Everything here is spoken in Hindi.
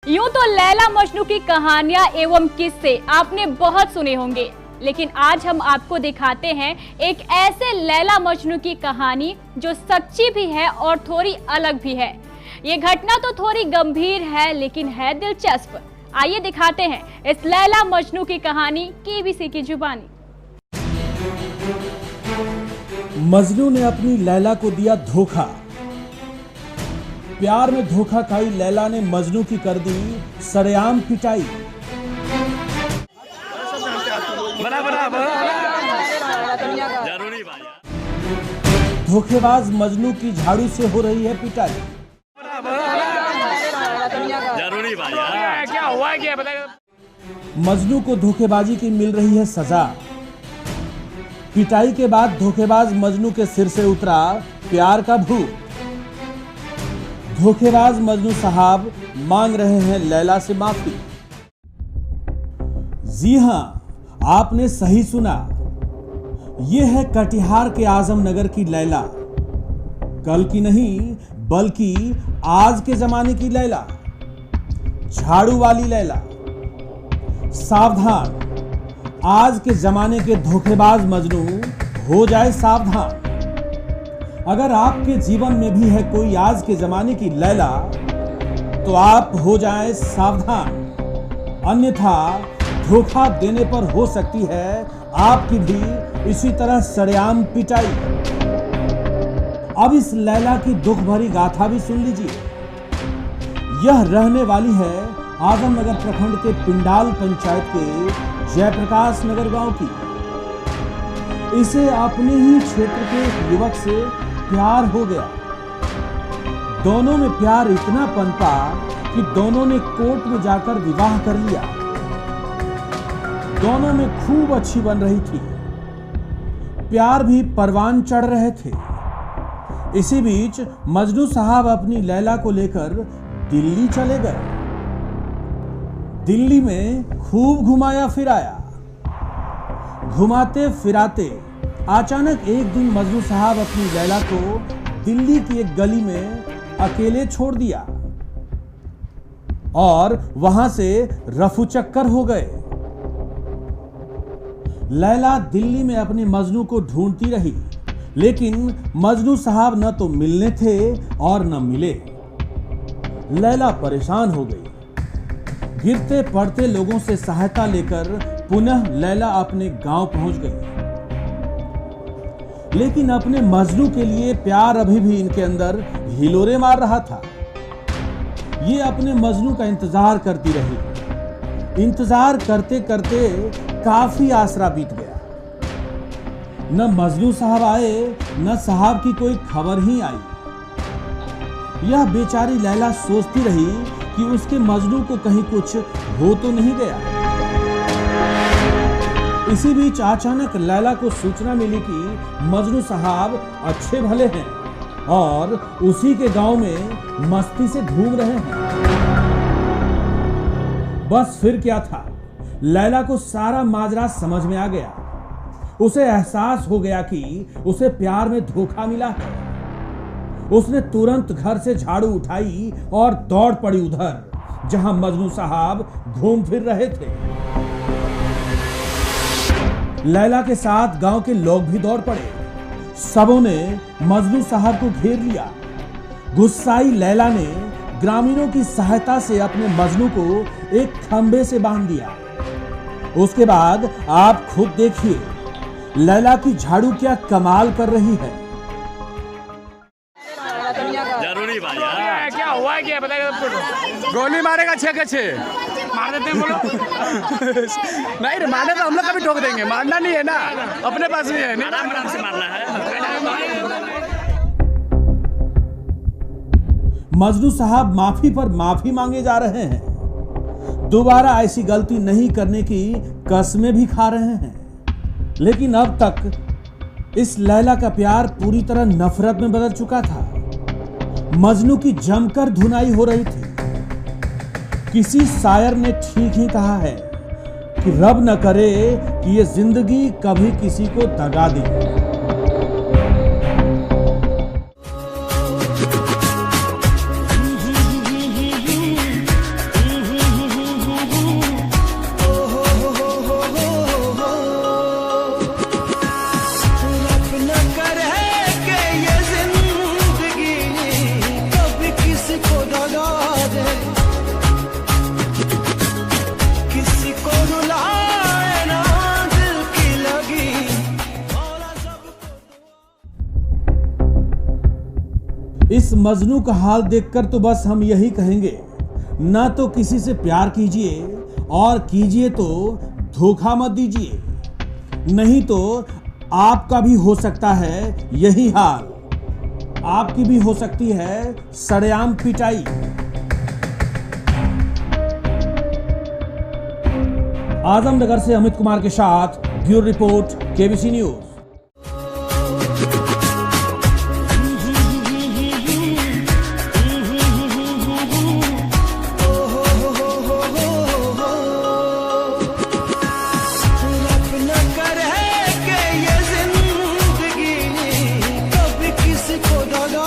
यूं तो लैला मजनू की कहानियां एवं किस्से आपने बहुत सुने होंगे, लेकिन आज हम आपको दिखाते हैं एक ऐसे लैला मजनू की कहानी जो सच्ची भी है और थोड़ी अलग भी है। ये घटना तो थोड़ी गंभीर है लेकिन है दिलचस्प। आइए दिखाते हैं इस लैला मजनू की कहानी केबीसी की जुबानी। मजनू ने अपनी लैला को दिया धोखा। प्यार में धोखा खाई लैला ने मजनू की कर दी सरेआम पिटाई। धोखेबाज मजनू की झाड़ू से हो रही है पिटाई। क्या हुआ क्या बताइए। मजनू को धोखेबाजी की मिल रही है सजा। पिटाई के बाद धोखेबाज मजनू के सिर से उतरा प्यार का भूत। धोखेबाज मजनू साहब मांग रहे हैं लैला से माफी। जी हां, आपने सही सुना। यह है कटिहार के आजमनगर की लैला। कल की नहीं बल्कि आज के जमाने की लैला, झाड़ू वाली लैला। सावधान, आज के जमाने के धोखेबाज मजनू हो जाए सावधान। अगर आपके जीवन में भी है कोई आज के जमाने की लैला तो आप हो जाएं सावधान, अन्यथा धोखा देने पर हो सकती है आपकी भी इसी तरह सरेआम पिटाई। अब इस लैला की दुख भरी गाथा भी सुन लीजिए। यह रहने वाली है आजमनगर प्रखंड के पिंडाल पंचायत के जयप्रकाश नगर गांव की। इसे अपने ही क्षेत्र के एक युवक से प्यार हो गया। दोनों में प्यार इतना पनपा कि दोनों ने कोर्ट में जाकर विवाह कर लिया। दोनों में खूब अच्छी बन रही थी, प्यार भी परवान चढ़ रहे थे। इसी बीच मजनू साहब अपनी लैला को लेकर दिल्ली चले गए। दिल्ली में खूब घुमाया फिराया। घुमाते फिराते अचानक एक दिन मजनू साहब अपनी लैला को दिल्ली की एक गली में अकेले छोड़ दिया और वहां से रफू चक्कर हो गए। लैला दिल्ली में अपने मजनू को ढूंढती रही, लेकिन मजनू साहब न तो मिलने थे और न मिले। लैला परेशान हो गई। गिरते पड़ते लोगों से सहायता लेकर पुनः लैला अपने गांव पहुंच गई। लेकिन अपने मजनू के लिए प्यार अभी भी इनके अंदर हिलोरे मार रहा था। ये अपने मजनू का इंतजार करती रही। इंतजार करते करते काफी आसरा बीत गया। न मजनू साहब आए न साहब की कोई खबर ही आई। यह बेचारी लैला सोचती रही कि उसके मजनू को कहीं कुछ हो तो नहीं गया। इसी बीच अचानक लैला को सूचना मिली कि मजनू साहब अच्छे भले हैं और उसी के गांव में मस्ती से घूम रहे हैं। बस फिर क्या था, लैला को सारा माजरा समझ में आ गया। उसे एहसास हो गया कि उसे प्यार में धोखा मिला है। उसने तुरंत घर से झाड़ू उठाई और दौड़ पड़ी उधर जहां मजनू साहब घूम फिर रहे थे। लैला के साथ गांव के लोग भी दौड़ पड़े। सबों ने मजनू साहब को घेर लिया। गुस्साई लैला ने ग्रामीणों की सहायता से अपने मजनू को एक खंबे से बांध दिया। उसके बाद आप खुद देखिए लैला की झाड़ू क्या कमाल कर रही है। जरूरी भाई क्या हुआ क्या बताइए। गोली मारेगा 6 के 6 मार देते हैं बोलो। नहीं रे, मारने तो हम लोग कभी ठोक देंगे, मारना नहीं है ना, अपने पास भी है, आराम से मारना है। मजनू साहब माफी पर माफी मांगे जा रहे हैं। दोबारा ऐसी गलती नहीं करने की कस्में भी खा रहे हैं। लेकिन अब तक इस लैला का प्यार पूरी तरह नफरत में बदल चुका था। मजनू की जमकर धुनाई हो रही थी। किसी शायर ने ठीक ही कहा है कि रब न करे कि ये जिंदगी कभी किसी को दगा दे। इस मजनू का हाल देखकर तो बस हम यही कहेंगे, ना तो किसी से प्यार कीजिए और कीजिए तो धोखा मत दीजिए, नहीं तो आपका भी हो सकता है यही हाल, आपकी भी हो सकती है सरेआम पिटाई। आजमनगर से अमित कुमार के साथ ब्यूरो रिपोर्ट केबीसी न्यूज। कर है कि ये जिंदगी कभी किसी को दगा